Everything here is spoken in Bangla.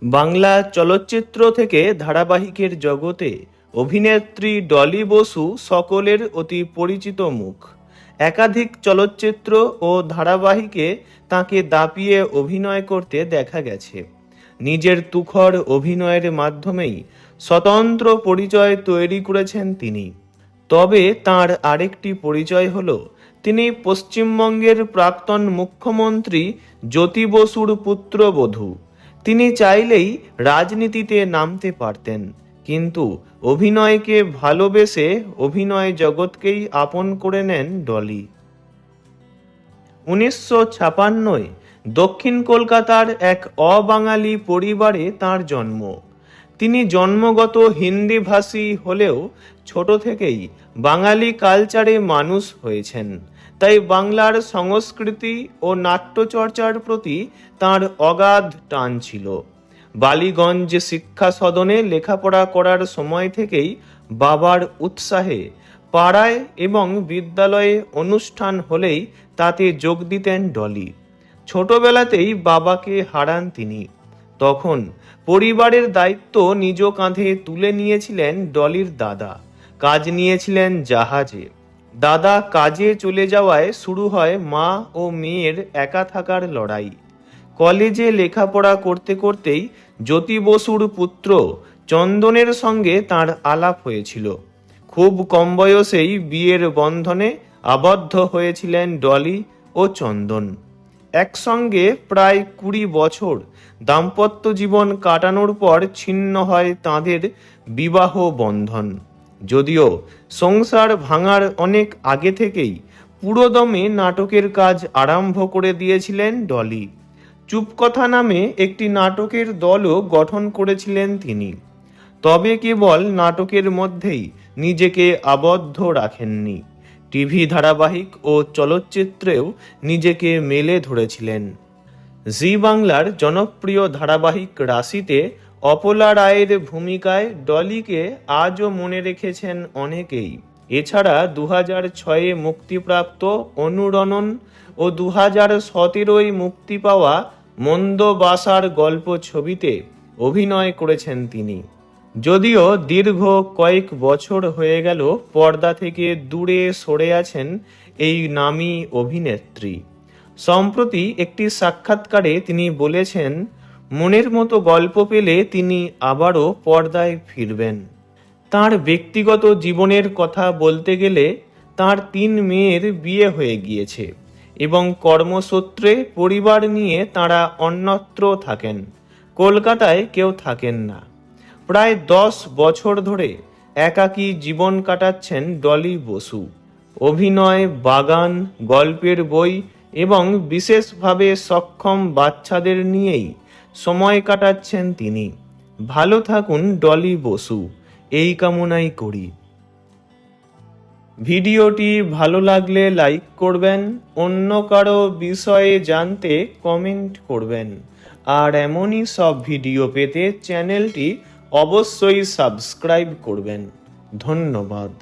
বাংলা চলচ্চিত্র থেকে ধারাবাহিকের জগতে অভিনেত্রী ডলি বসু সকলের অতি পরিচিত মুখ। একাধিক চলচ্চিত্র ও ধারাবাহিকে তাকে দাপিয়ে অভিনয় করতে দেখা গেছে। নিজের তুখর অভিনয়ের মাধ্যমেই স্বতন্ত্র পরিচয় তৈরি করেছেন তিনি। তবে তার আরেকটি পরিচয় হলো তিনি পশ্চিমবঙ্গের প্রাক্তন মুখ্যমন্ত্রী জ্যোতি বসুর পুত্রবধূ। তিনি চাইলেই রাজনীতিতে নামতে পারতেন, কিন্তু অভিনয়কে ভালোবেসে অভিনয় জগৎকেই আপন করে নেন ডলি। 1956 দক্ষিণ কলকাতার এক অবাঙালি পরিবারে তার জন্ম। তিনি জন্মগত হিন্দিভাষী হলেও ছোট থেকেই বাঙালি কালচারে মানুষ হয়েছেন, তাই বাংলার সংস্কৃতি ও নাট্যচর্চার প্রতি তার অগাধ টান ছিল। বালিগঞ্জ শিক্ষা সদনে লেখাপড়া করার সময় থেকেই বাবার উৎসাহে পাড়ায় এবং বিদ্যালয়ে অনুষ্ঠান হলেই তাতে যোগ দিতেন ডলি। ছোটবেলাতেই বাবাকে হারান তিনি। তখন পরিবারের দায়িত্ব নিজ কাঁধে তুলে নিয়েছিলেন ডলির দাদা। কাজ নিয়েছিলেন জাহাজে। দাদা কাজে চলে যাওয়ায় শুরু হয় মা ও মেয়ের একা থাকার লড়াই। কলেজে লেখাপড়া করতে করতেই জ্যোতি বসুর পুত্র চন্দনের সঙ্গে তার আলাপ হয়েছিল। খুব কম বয়সেই বিয়ের বন্ধনে আবদ্ধ হয়েছিলেন ডলি ও চন্দন। একসঙ্গে প্রায় 20 বছর দাম্পত্য জীবন কাটানোর পর ছিন্ন হয় তাঁদের বিবাহ বন্ধন। যদিও সংসার ভাঙার অনেক আগে থেকেই পুরোদমে নাটকের কাজ আরম্ভ করে দিয়েছিলেন ডলি। চুপকথা নামে একটি নাটকের দলও গঠন করেছিলেন তিনি। তবে কেবল নাটকের মধ্যেই নিজেকে আবদ্ধ রাখেননি, টিভি ধারাবাহিক ও চলচ্চিত্রেও নিজেকে মেলে ধরেছিলেন। জি বাংলার জনপ্রিয় ধারাবাহিক রাশিতে অপলা রায়ের ভূমিকায় ডলিকে আজও মনে রেখেছেন অনেকেই। এছাড়া 2006 মুক্তিপ্রাপ্ত অনুরণন ও 2017 মুক্তি পাওয়া মন্দ বাসার গল্প ছবিতে অভিনয় করেছেন তিনি। যদিও দীর্ঘ কয়েক বছর হয়ে গেল পর্দা থেকে দূরে সরে আছেন এই নামী অভিনেত্রী। সম্প্রতি একটি সাক্ষাৎকারে তিনি বলেছেন, মনের মতো গল্প পেলে তিনি আবারও পর্দায় ফিরবেন। তার ব্যক্তিগত জীবনের কথা বলতে গেলে তার 3 মেয়ের বিয়ে হয়ে গিয়েছে এবং কর্মসূত্রে পরিবার নিয়ে তারা অন্যত্র থাকেন। কলকাতায় কেউ থাকেন না। প্রায় 10 বছর ধরে একাকী জীবন কাটাচ্ছেন ডলি বসু। অভিনয়, বাগান, গল্পের বই এবং বিশেষভাবে সক্ষম বাচ্চাদের নিয়েই সময় কাটাচ্ছেন তিনি। ভালো থাকুন ডলি বসু, এই কামনাই করি। ভিডিওটি ভালো লাগলে লাইক করবেন, অন্য কারো বিষয়ে জানতে কমেন্ট করবেন, আর এমনই সব ভিডিও পেতে চ্যানেলটি অবশ্যই সাবস্ক্রাইব করবেন। ধন্যবাদ।